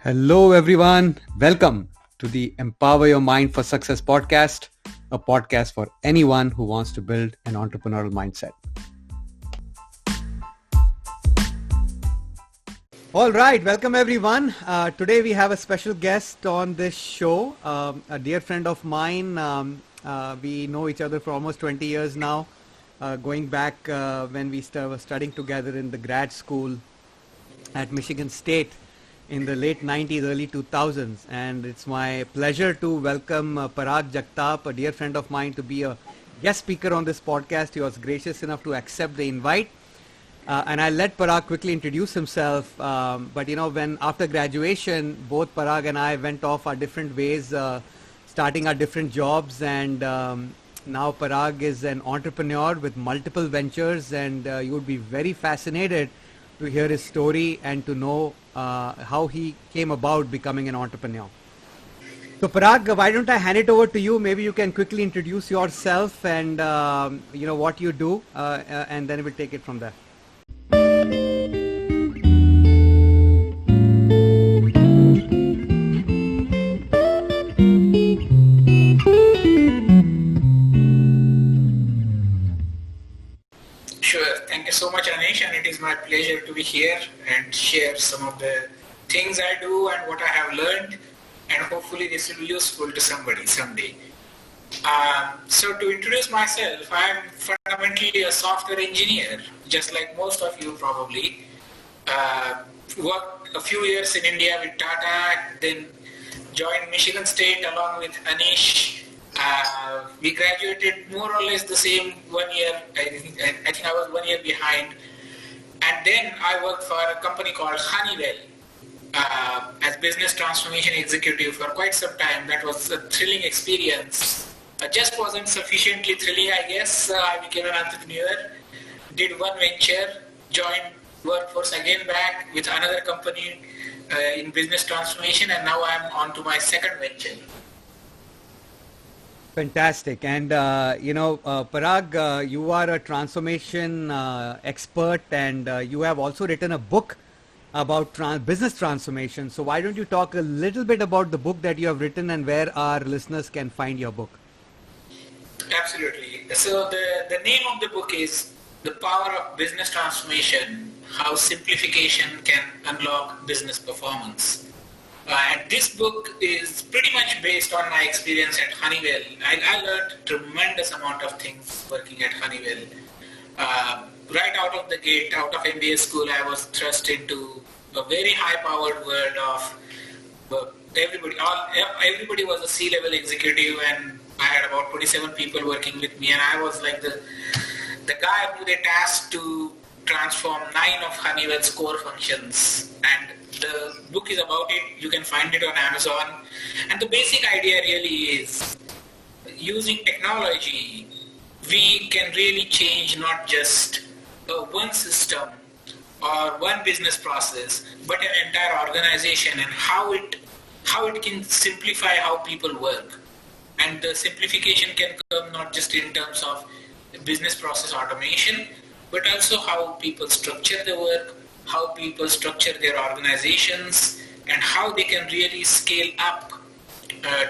Hello, everyone. Welcome to the Empower Your Mind for Success podcast, a podcast for anyone who wants to build an entrepreneurial mindset. All right. Welcome, everyone. Today we have a special guest on this show, a dear friend of mine. We know each other for almost 20 years now, going back when we were studying together in the grad school at Michigan State in the late 90s, early 2000s. And it's my pleasure to welcome Parag Jagtap, a dear friend of mine, to be a guest speaker on this podcast. He was gracious enough to accept the invite. And I'll let Parag quickly introduce himself. But when after graduation, both Parag and I went off our different ways, starting our different jobs. And now Parag is an entrepreneur with multiple ventures, and you would be very fascinated to hear his story and to know how he came about becoming an entrepreneur. So Parag, why don't I hand it over to you? Maybe you can quickly introduce yourself and what you do, and then we'll take it from there. Sure. Thank you so much, Anish, and it is my pleasure to be here and share some of the things I do and what I have learned, and hopefully this will be useful to somebody someday. So to introduce myself, I'm fundamentally a software engineer, just like most of you probably. Worked a few years in India with Tata, then joined Michigan State along with Anish. We graduated more or less the same 1 year. I think I was 1 year behind. And then I worked for a company called Honeywell as business transformation executive for quite some time. That was a thrilling experience. Just wasn't sufficiently thrilling, I guess. I became an entrepreneur, did one venture, joined workforce again back with another company in business transformation, and now I'm on to my second venture. Fantastic. And, Parag, you are a transformation expert, and you have also written a book about business transformation. So why don't you talk a little bit about the book that you have written and where our listeners can find your book? Absolutely. So the name of the book is The Power of Business Transformation, How Simplification Can Unlock Business Performance. And this book is pretty much based on my experience at Honeywell. I learned tremendous amount of things working at Honeywell. Right out of the gate, out of MBA school, I was thrust into a very high-powered world of everybody was a C-level executive, and I had about 27 people working with me, and I was like the guy who they tasked to transform 9 of Honeywell's core functions. And the book is about it. You can find it on Amazon. And the basic idea really is using technology, we can really change not just one system or one business process, but an entire organization, and how it can simplify how people work. And the simplification can come not just in terms of business process automation, but also how people structure the work, how people structure their organizations, and how they can really scale up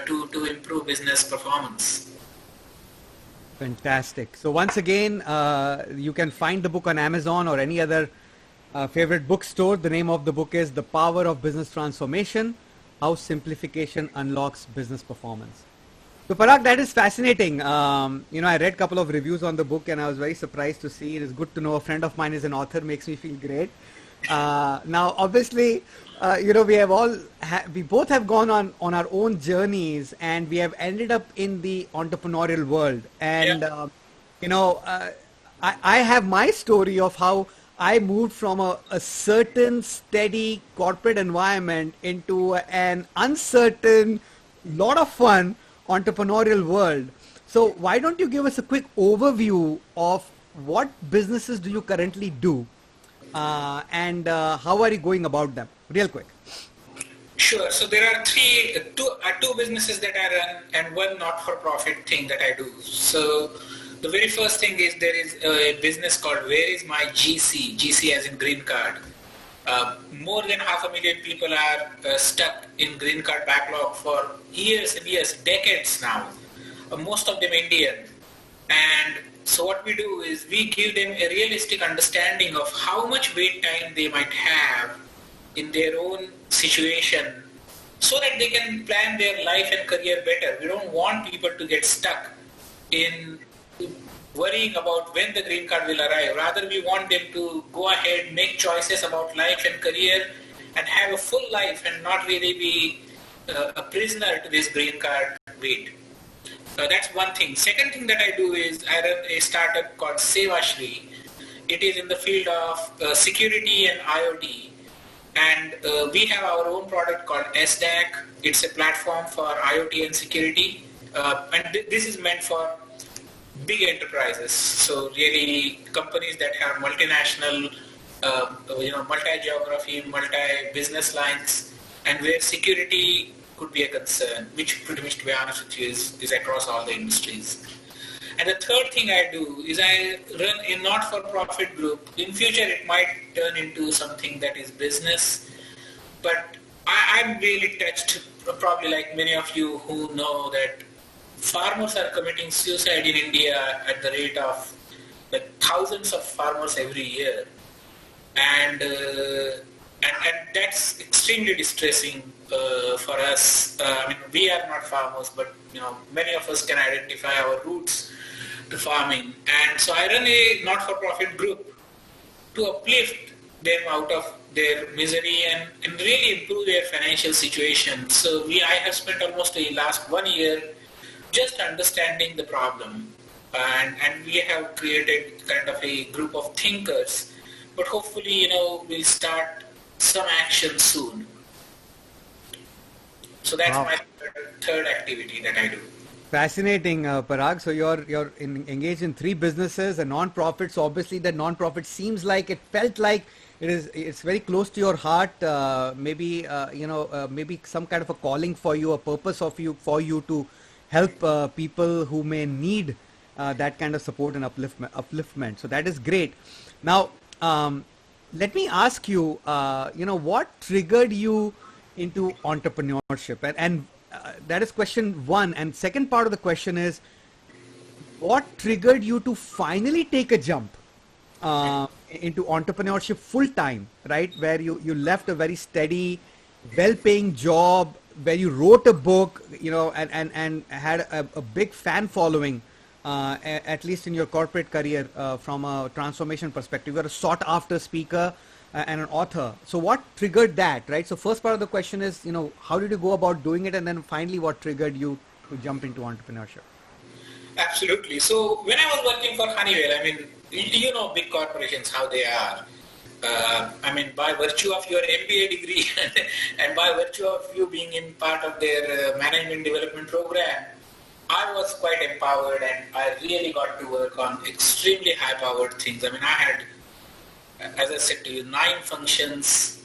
to improve business performance. Fantastic. So once again, you can find the book on Amazon or any other favorite bookstore. The name of the book is The Power of Business Transformation, How Simplification Unlocks Business Performance. So Parag, that is fascinating. I read a couple of reviews on the book, and I was very surprised to see. It is good to know a friend of mine is an author, makes me feel great. Now, obviously, we both have gone on our own journeys, and we have ended up in the entrepreneurial world. And, I have my story of how I moved from a certain steady corporate environment into an uncertain, lot of fun entrepreneurial world. So why don't you give us a quick overview of what businesses do you currently do? And how are you going about them? Real quick. Sure. So there are two businesses that I run, and one not-for-profit thing that I do. So the very first thing is there is a business called Where is My GC? GC as in green card. More than 500,000 people are stuck in green card backlog for years and years, decades now. Most of them Indian. And so what we do is we give them a realistic understanding of how much wait time they might have in their own situation so that they can plan their life and career better. We don't want people to get stuck in worrying about when the green card will arrive. Rather, we want them to go ahead, make choices about life and career, and have a full life and not really be a prisoner to this green card wait. That's one thing. Second thing that I do is I run a startup called Sevashri. It is in the field of security and IoT. And we have our own product called SDAC. It's a platform for IoT and security. This is meant for big enterprises. So really companies that have multinational, multi-geography, multi-business lines, and where security could be a concern, which pretty much, to be honest with you, is across all the industries. And the third thing I do is I run a not-for-profit group. In future, it might turn into something that is business, but I'm really touched, probably like many of you who know that farmers are committing suicide in India at the rate of like thousands of farmers every year. And that's extremely distressing for us. We are not farmers, but many of us can identify our roots to farming. And so I run a not-for-profit group to uplift them out of their misery and really improve their financial situation. So I have spent almost the last 1 year just understanding the problem. And we have created kind of a group of thinkers. But hopefully, we'll start some action soon. So that's my third activity that I do. Fascinating, Parag. So you're engaged in 3 businesses, a non-profit. So obviously, that non-profit seems like it felt like it's very close to your heart. Maybe some kind of a calling for you, a purpose for you to help people who may need that kind of support and upliftment. So that is great. Now, let me ask you, what triggered you into entrepreneurship? And that is question 1. And second part of the question is, what triggered you to finally take a jump into entrepreneurship full time, right? Where you left a very steady, well-paying job, where you wrote a book, and had a big fan following, at least in your corporate career, from a transformation perspective. You're a sought-after speaker and an author. So what triggered that, right? So first part of the question is, how did you go about doing it? And then finally, what triggered you to jump into entrepreneurship? Absolutely. So when I was working for Honeywell, big corporations, how they are. By virtue of your MBA degree and by virtue of you being in part of their management development program, I was quite empowered and I really got to work on extremely high-powered things. I had, as I said to you, 9 functions,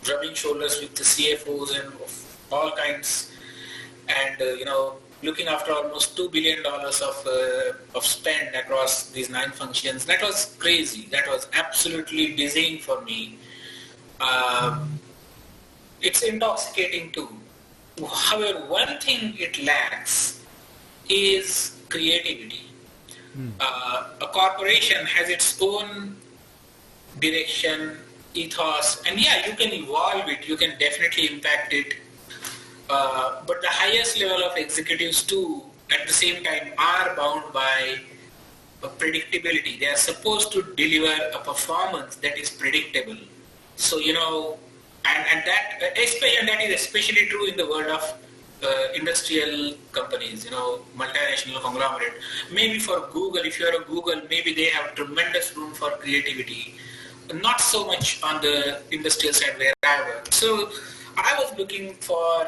rubbing shoulders with the CFOs and of all kinds, and looking after almost $2 billion of spend across these 9 functions. That was crazy. That was absolutely dizzying for me. It's intoxicating too. However, one thing it lacks is creativity. A corporation has its own direction, ethos, and you can evolve it, you can definitely impact it. But the highest level of executives too, at the same time, are bound by predictability. They are supposed to deliver a performance that is predictable. So, and that is especially true in the world of industrial companies, multinational conglomerate. Maybe for Google, if you're a Google, maybe they have tremendous room for creativity. Not so much on the industrial side where I work. So I was looking for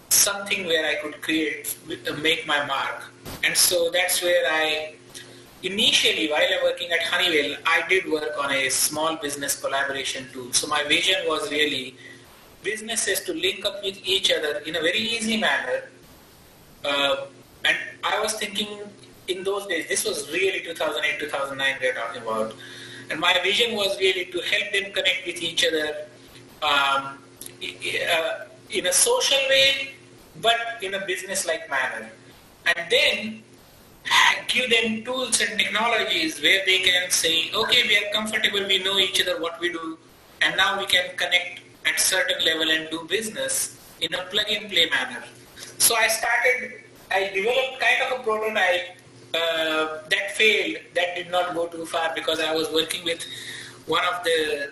something where I could make my mark. And so that's where initially, while I was working at Honeywell, I did work on a small business collaboration tool. So my vision was really businesses to link up with each other in a very easy manner. And I was thinking in those days, this was really 2008, 2009 we're talking about. And my vision was really to help them connect with each other um, in a social way, but in a business-like manner. And then give them tools and technologies where they can say, okay, we are comfortable, we know each other, what we do, and now we can connect at certain level and do business in a plug-and-play manner. So I developed kind of a prototype that failed, that did not go too far because I was working with one of the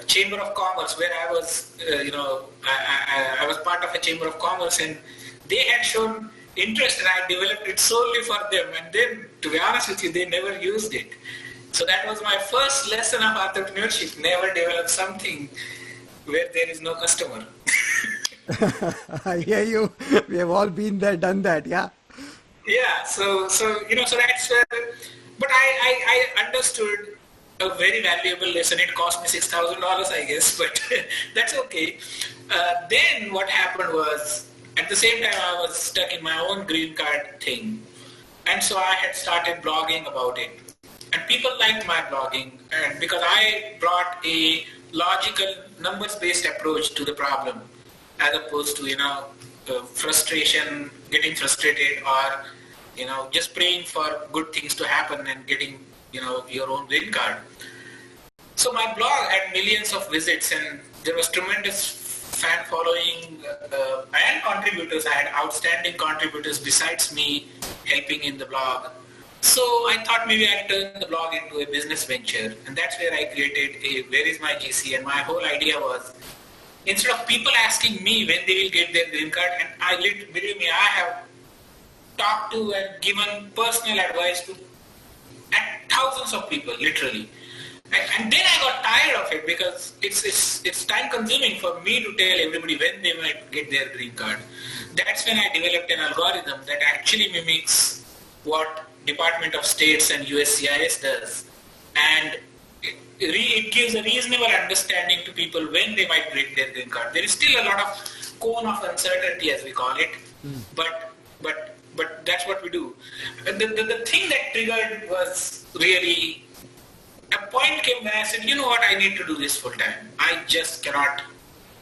Chamber of Commerce where I was, I was part of a Chamber of Commerce, and they had shown interest and I developed it solely for them. And then, to be honest with you, they never used it. So that was my first lesson of entrepreneurship. Never develop something where there is no customer. I hear you. We have all been there, done that. Yeah. Yeah. So that's where, but I understood a very valuable lesson. It cost me $6,000, I guess, but that's okay. Then what happened was, at the same time, I was stuck in my own green card thing. And so I had started blogging about it. And people liked my blogging, and because I brought a logical, numbers-based approach to the problem, as opposed to, frustration, getting frustrated, or, just praying for good things to happen and getting, your own green card. So my blog had millions of visits, and there was tremendous fan following and contributors. I had outstanding contributors besides me helping in the blog. So I thought maybe I'd turn the blog into a business venture, and that's where I created Where is my GC? And my whole idea was, instead of people asking me when they will get their green card, and believe me, I have talked to and given personal advice to thousands of people, literally. And then I got tired of it because it's time consuming for me to tell everybody when they might get their green card. That's when I developed an algorithm that actually mimics what Department of States and USCIS does. And it gives a reasonable understanding to people when they might get their green card. There is still a lot of cone of uncertainty, as we call it, but that's what we do. The thing that triggered was really, a point came when I said, you know what, I need to do this full time. I just cannot,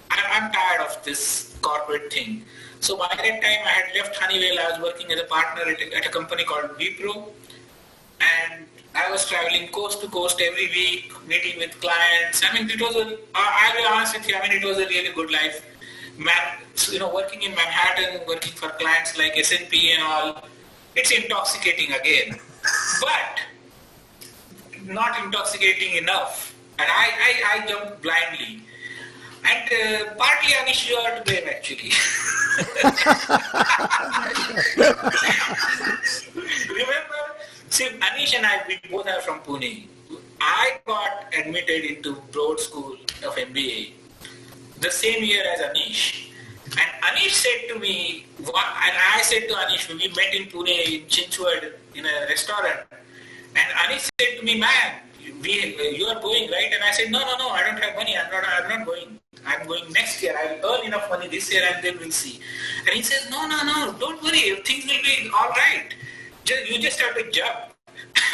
I'm tired of this corporate thing. So by that time I had left Honeywell. I was working as a partner at a company called Wipro, and I was traveling coast to coast every week, meeting with clients. I mean, I'll be honest with you, it was a really good life. Working in Manhattan, working for clients like S&P and all, it's intoxicating again, but not intoxicating enough. And I jumped blindly. And partly Anish, you are to blame actually. Remember, see, Anish and we both are from Pune. I got admitted into Broad School of MBA the same year as Anish. And Anish said to me, and I said to Anish, we met in Pune, in Chinchwad, in a restaurant. And Anish said to me, man, you are going, right? And I said, no, I don't have money. I'm not going. I'm going next year. I will earn enough money this year and then we'll see. And he says, no, don't worry. Things will be all right. You just have to jump.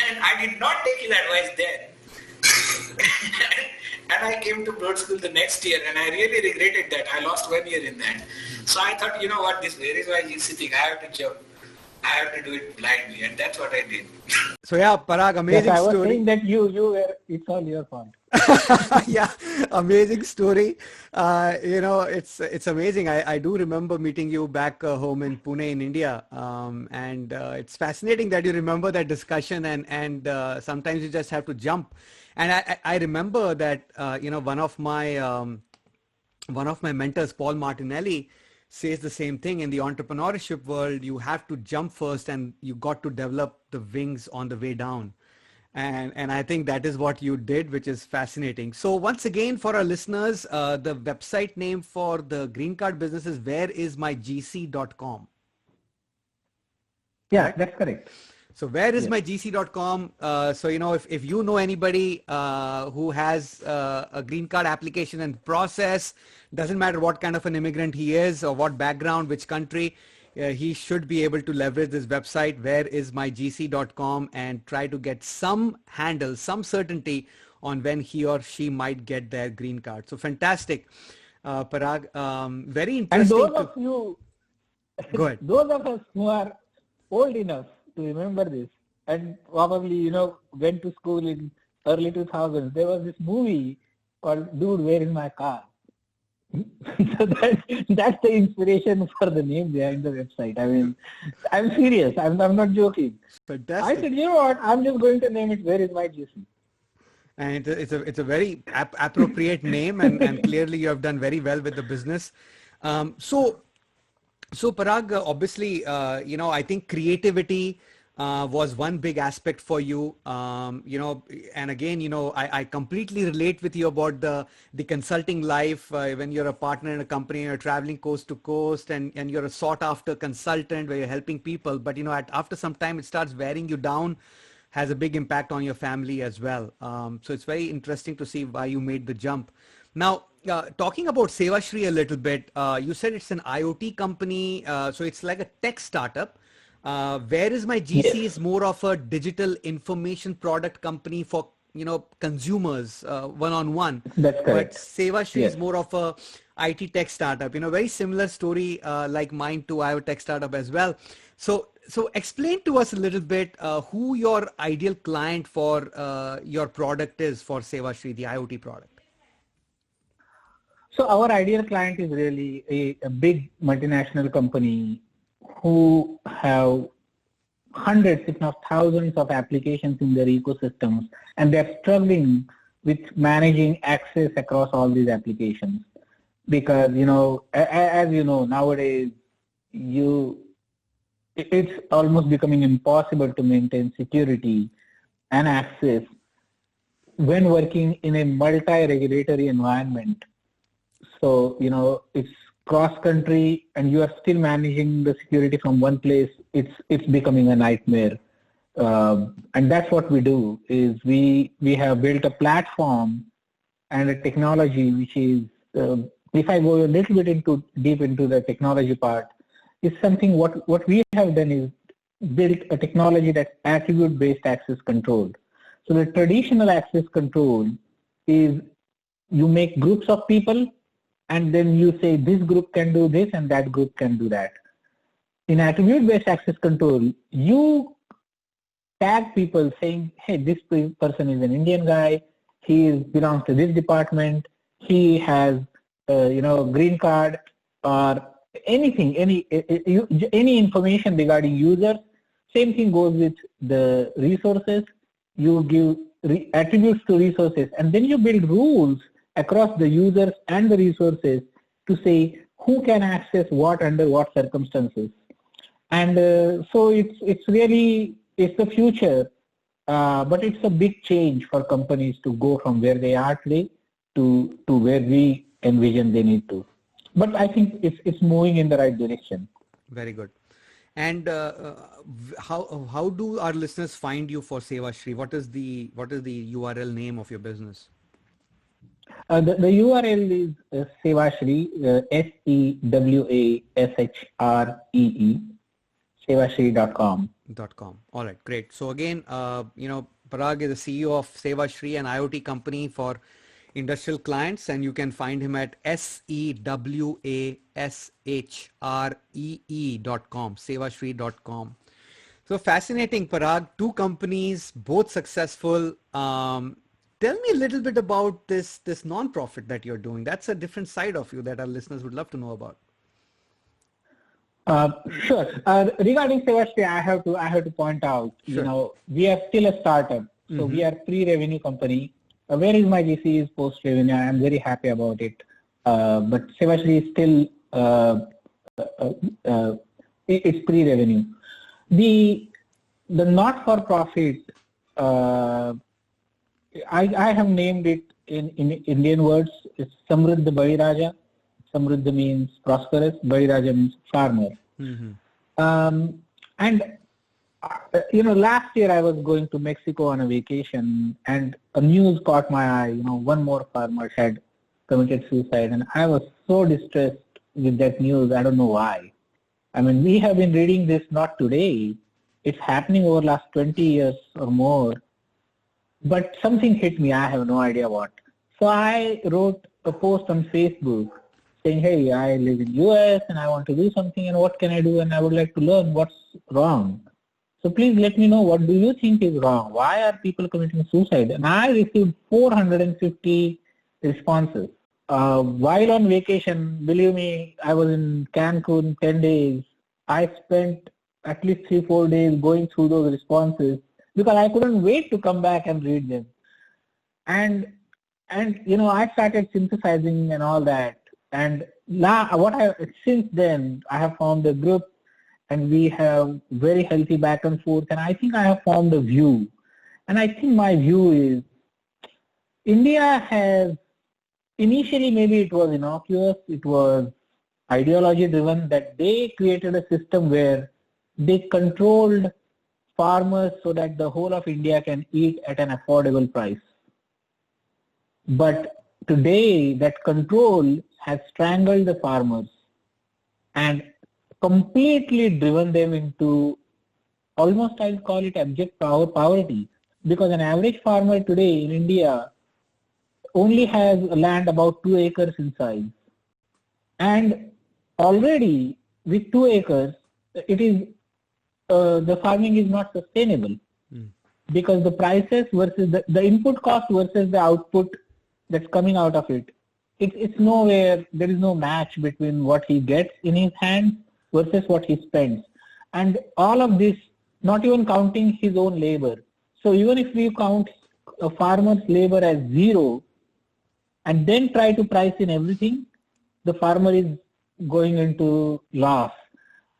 And I did not take his advice then. And I came to Broad School the next year, and I really regretted that. I lost 1 year in that. So I thought, you know what, where is my GC thing? I have to jump. I have to do it blindly, and that's what I did. So yeah, Parag, amazing story. I was saying that you were, it's all your fault. Yeah, amazing story. It's amazing. I do remember meeting you back home in Pune in India. And it's fascinating that you remember that discussion, and sometimes you just have to jump. And I remember that, one of my mentors, Paul Martinelli, says the same thing. In the entrepreneurship world, you have to jump first and you got to develop the wings on the way down. And I think that is what you did, which is fascinating. So once again, for our listeners, the website name for the green card business is whereismygc.com. Yeah, right? That's correct. So whereismygc.com. So, if you know anybody who has a green card application and process, doesn't matter what kind of an immigrant he is or what background, which country, he should be able to leverage this website, whereismygc.com, and try to get some handle, some certainty on when he or she might get their green card. So fantastic, Parag. Very And interesting. those of you, Go ahead. those of us who are old enough to remember this, and probably, went to school in early 2000s, there was this movie called Dude, Where Is My Car? So that's the inspiration for the name behind the website. I mean, I'm serious. I'm not joking. Fantastic. I said, you know what? I'm just going to name it Where Is My GC? And it's a very appropriate name, and clearly you have done very well with the business. So Parag, obviously, I think creativity was one big aspect for you, and again, I completely relate with you about the consulting life when you're a partner in a company and you're traveling coast to coast, and you're a sought after consultant where you're helping people, but after some time it starts wearing you down, has a big impact on your family as well. So it's very interesting to see why you made the jump. Now, talking about Sevashri a little bit, you said it's an IoT company, so it's like a tech startup. Where is my GC Yes. is more of a digital information product company for consumers one-on-one. That's correct. But Sevashri Yes. is more of a IT tech startup. Very similar story like mine too. I have a tech startup as well. So explain to us a little bit who your ideal client for your product is for Sevashri, the IoT product. So our ideal client is really a big multinational company who have hundreds, if not thousands of applications in their ecosystems, and they're struggling with managing access across all these applications. Because, as you know, nowadays, it's almost becoming impossible to maintain security and access when working in a multi-regulatory environment. So, it's cross-country and you are still managing the security from one place. It's becoming a nightmare. And that's what we do, is we have built a platform and a technology which is, if I go a little bit deep into the technology part, is something what we have done is built a technology that's attribute-based access control. So the traditional access control is you make groups of people and then you say this group can do this and that group can do that. In attribute-based access control, you tag people saying, hey, this person is an Indian guy, he belongs to this department, he has green card, or anything, any information regarding users. Same thing goes with the resources. You give attributes to resources, and then you build rules across the users and the resources to say who can access what under what circumstances. And so it's the future, but it's a big change for companies to go from where they are today to where we envision they need to. But I think it's moving in the right direction. Very good. And how do our listeners find you for Sevashri? What is the URL name of your business? The URL is Sevashree, SEWASHREE, Sevashree.com. .com. All right, great. So again, Parag is the CEO of Sevashri, an IoT company for industrial clients, and you can find him at SEWASHREE.com, Sevashri.com. So fascinating, Parag. Two companies, both successful. Tell me a little bit about this non-profit that you're doing. That's a different side of you that our listeners would love to know about. Sure. Regarding Sevashri, I have to point out, Sure. we are still a startup, so we are pre-revenue company. Where is my GC is post-revenue. I am very happy about it. But Sevashri is still it's pre-revenue. The not-for-profit, I have named it in Indian words. It's Samruddha Baliraja. Samruddha means prosperous. Baliraja means farmer. And last year I was going to Mexico on a vacation, and a news caught my eye. One more farmer had committed suicide, and I was so distressed with that news. I don't know why. I mean, we have been reading this not today. It's happening over last 20 years or more. But something hit me. I have no idea what. So I wrote a post on Facebook saying, hey, I live in US and I want to do something and what can I do and I would like to learn what's wrong. So please let me know, what do you think is wrong? Why are people committing suicide? And I received 450 responses. While on vacation, believe me, I was in Cancun 10 days. I spent at least 3-4 days going through those responses because I couldn't wait to come back and read them. And I started synthesizing and all that. And since then, I have formed a group and we have very healthy back and forth. And I think I have formed a view. And I think my view is India has, initially maybe it was innocuous, it was ideology driven, that they created a system where they controlled farmers so that the whole of India can eat at an affordable price. But today that control has strangled the farmers and completely driven them into almost, I'll call it abject poverty, because an average farmer today in India only has land about 2 acres in size. And already with 2 acres, the farming is not sustainable because the prices versus the input cost versus the output that's coming out of it, it's nowhere, there is no match between what he gets in his hands versus what he spends. And all of this, not even counting his own labor. So even if we count a farmer's labor as zero and then try to price in everything, the farmer is going into loss.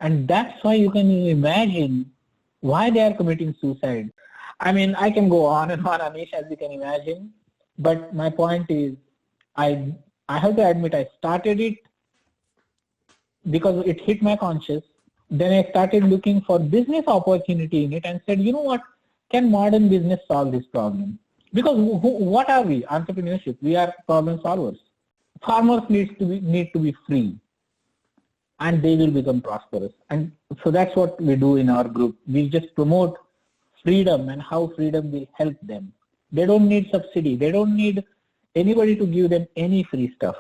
And that's why you can imagine why they are committing suicide. I mean, I can go on and on, Anish, as you can imagine. But my point is, I have to admit, I started it because it hit my conscience. Then I started looking for business opportunity in it and said, you know what, can modern business solve this problem? Because what are we? Entrepreneurship. We are problem solvers. Farmers need to be free, and they will become prosperous. And so that's what we do in our group. We just promote freedom and how freedom will help them. They don't need subsidy. They don't need anybody to give them any free stuff.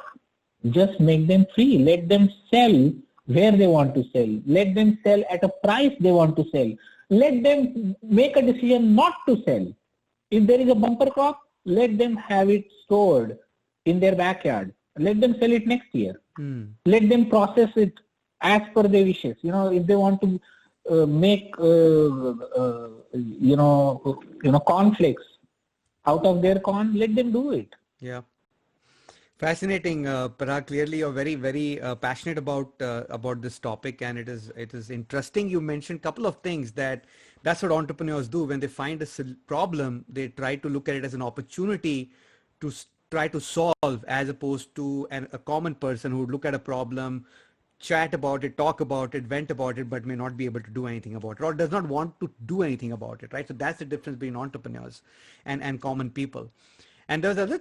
Just make them free. Let them sell where they want to sell. Let them sell at a price they want to sell. Let them make a decision not to sell. If there is a bumper crop, let them have it stored in their backyard. Let them sell it next year. Let them process it as per their wishes. If they want to make cornflakes out of their corn, let them do it. Yeah. Fascinating, Parag. Clearly, you're very, very passionate about this topic, and it is interesting. You mentioned a couple of things that's what entrepreneurs do. When they find a problem, they try to look at it as an opportunity to try to solve, as opposed to a common person who would look at a problem, chat about it, talk about it, vent about it, but may not be able to do anything about it, or does not want to do anything about it, right? So that's the difference between entrepreneurs and common people. And there's other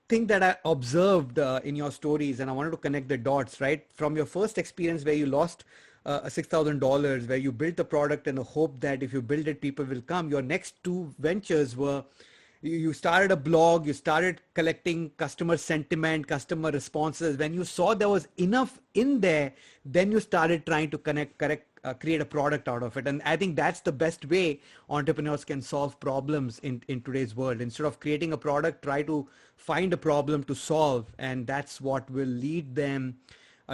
thing that I observed in your stories, and I wanted to connect the dots, right? From your first experience where you lost $6,000, where you built the product in the hope that if you build it, people will come. Your next two ventures were, you started a blog, you started collecting customer sentiment, customer responses. When you saw there was enough in there, then you started trying to create a product out of it. And I think that's the best way entrepreneurs can solve problems in today's world. Instead of creating a product, try to find a problem to solve. And that's what will lead them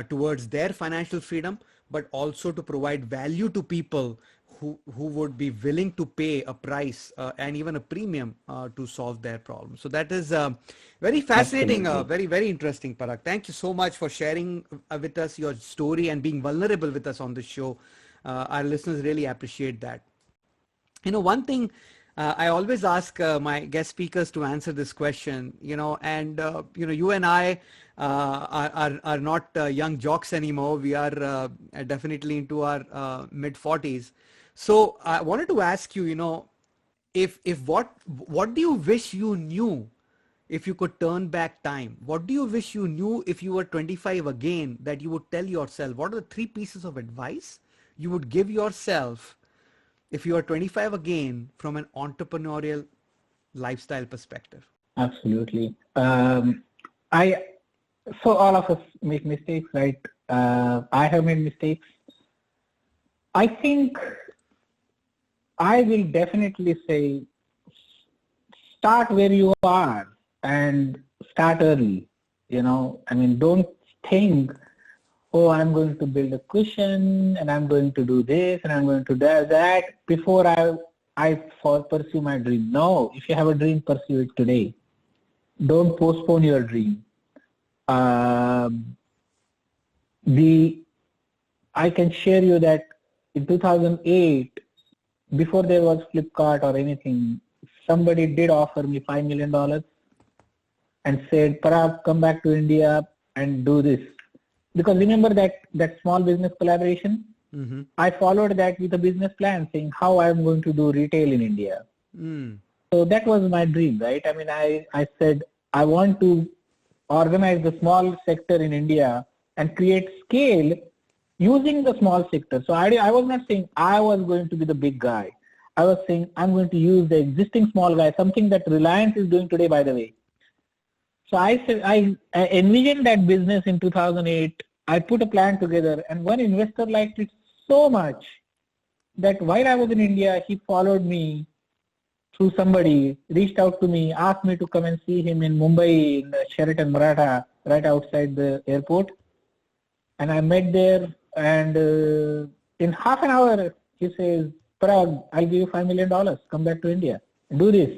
towards their financial freedom, but also to provide value to people who would be willing to pay a price and even a premium to solve their problem. So that is very fascinating, very, very interesting, Parag. Thank you so much for sharing with us your story and being vulnerable with us on this show. Our listeners really appreciate that. One thing I always ask my guest speakers to answer this question, and you and I are not young jocks anymore. We are definitely into our mid 40s. So I wanted to ask you, if what do you wish you knew if you could turn back time, what do you wish you knew if you were 25 again that you would tell yourself? What are the 3 pieces of advice you would give yourself if you are 25 again from an entrepreneurial lifestyle perspective? Absolutely. So all of us make mistakes, right? I have made mistakes. I think I will definitely say start where you are and start early. Don't think, oh, I'm going to build a cushion and I'm going to do this and I'm going to do that before I pursue my dream. No, if you have a dream, pursue it today. Don't postpone your dream. I can share you that in 2008, before there was Flipkart or anything, somebody did offer me $5 million and said, Parag, come back to India and do this. Because remember that small business collaboration? Mm-hmm. I followed that with a business plan saying how I'm going to do retail in India. So that was my dream, right? I said, I want to organize the small sector in India and create scale using the small sector. So I was not saying I was going to be the big guy. I was saying I'm going to use the existing small guy, something that Reliance is doing today, by the way. So I said I envisioned that business in 2008. I put a plan together, and one investor liked it so much that while I was in India, he followed me through somebody, reached out to me, asked me to come and see him in Mumbai in the Sheraton Maratha, right outside the airport. And I met there, and in half an hour, he says, Parag, I'll give you $5 million. Come back to India and do this.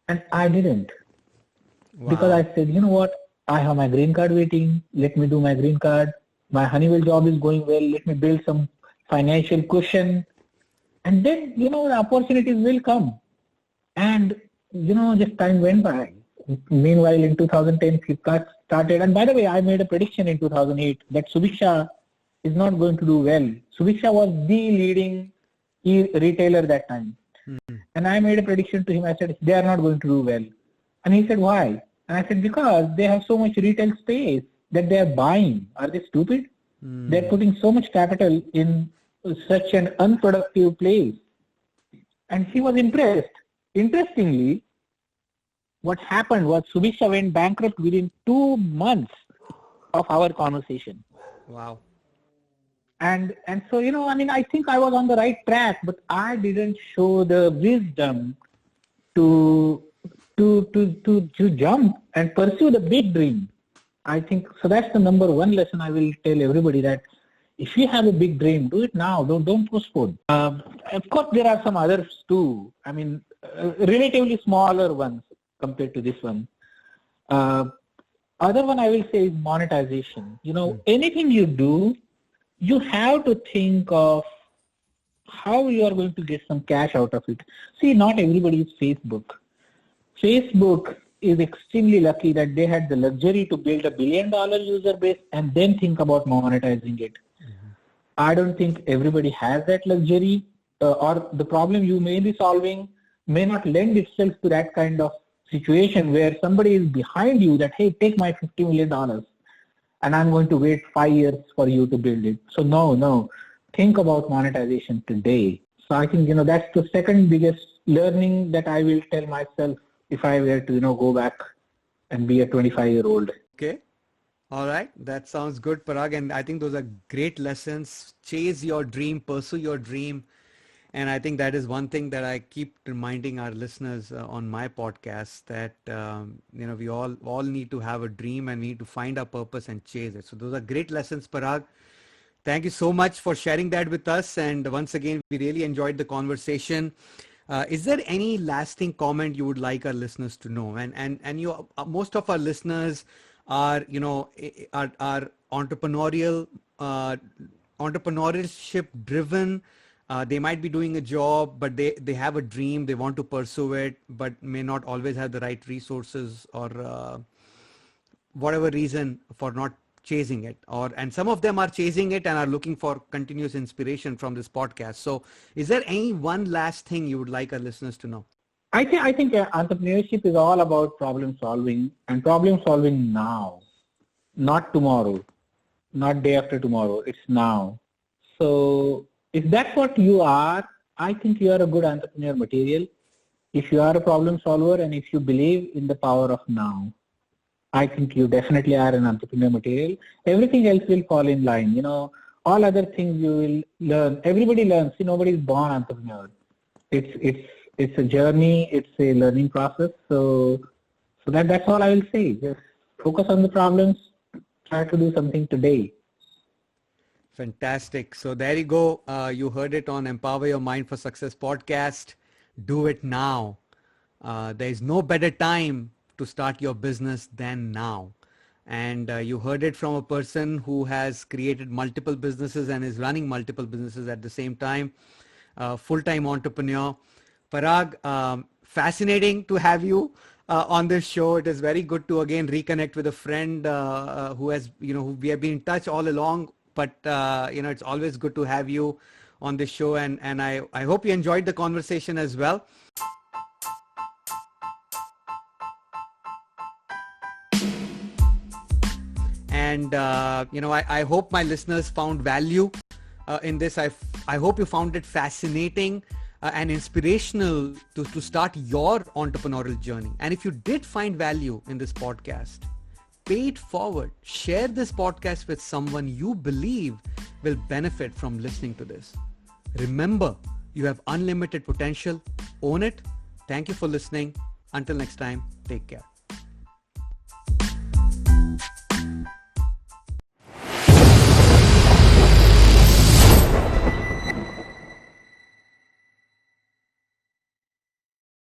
And I didn't. Wow. Because I said, you know what? I have my green card waiting. Let me do my green card. My Honeywell job is going well. Let me build some financial cushion. And then, the opportunities will come. And, just time went by. Meanwhile, in 2010, Flipkart started. And by the way, I made a prediction in 2008 that Subiksha is not going to do well. Subiksha was the leading retailer that time. Mm-hmm. And I made a prediction to him. I said, they are not going to do well. And he said, why? And I said, because they have so much retail space that they are buying. Are they stupid? They're putting so much capital in such an unproductive place. And he was impressed. Interestingly, what happened was Subiksha went bankrupt within 2 months of our conversation. Wow. And so, I think I was on the right track, but I didn't show the wisdom to jump and pursue the big dream. I think, so that's the number one lesson I will tell everybody, that if you have a big dream, do it now. Don't postpone. Of course, there are some others too. Relatively smaller ones compared to this one. Other one I will say is monetization. Anything you do, you have to think of how you are going to get some cash out of it. See, not everybody is Facebook. Facebook is extremely lucky that they had the luxury to build $1 billion user base and then think about monetizing it. Mm-hmm. I don't think everybody has that luxury, or the problem you may be solving may not lend itself to that kind of situation where somebody is behind you that, hey, take my $50 million and I'm going to wait 5 years for you to build it. So no, think about monetization today. So I think, that's the second biggest learning that I will tell myself if I were to, go back and be a 25-year-old. Okay. All right. That sounds good, Parag. And I think those are great lessons. Chase your dream, pursue your dream. And I think that is one thing that I keep reminding our listeners on my podcast, that, we all need to have a dream and we need to find our purpose and chase it. So those are great lessons, Parag. Thank you so much for sharing that with us. And once again, we really enjoyed the conversation. Is there any lasting comment you would like our listeners to know? And most of our listeners are entrepreneurial, entrepreneurship driven. They might be doing a job, but they have a dream. They want to pursue it, but may not always have the right resources or whatever reason for not chasing it, and some of them are chasing it and are looking for continuous inspiration from this podcast. So is there any one last thing you would like our listeners to know? I think entrepreneurship is all about problem solving, and problem solving now, not tomorrow, not day after tomorrow. It's now. So if that's what you are, I think you are a good entrepreneur material. If you are a problem solver and if you believe in the power of now, I think you definitely are an entrepreneur material. Everything else will fall in line. All other things you will learn. Everybody learns. Nobody is born entrepreneur. It's a journey. It's a learning process. So that's all I will say. Just focus on the problems. Try to do something today. Fantastic. So there you go. You heard it on Empower Your Mind for Success podcast. Do it now. There is no better time to start your business than now. And you heard it from a person who has created multiple businesses and is running multiple businesses at the same time. Full-time entrepreneur. Parag, fascinating to have you on this show. It is very good to again reconnect with a friend who has, who we have been in touch all along. But, it's always good to have you on this show. And I hope you enjoyed the conversation as well. And, I hope my listeners found value in this. I hope you found it fascinating and inspirational to start your entrepreneurial journey. And if you did find value in this podcast, pay it forward. Share this podcast with someone you believe will benefit from listening to this. Remember, you have unlimited potential. Own it. Thank you for listening. Until next time, take care.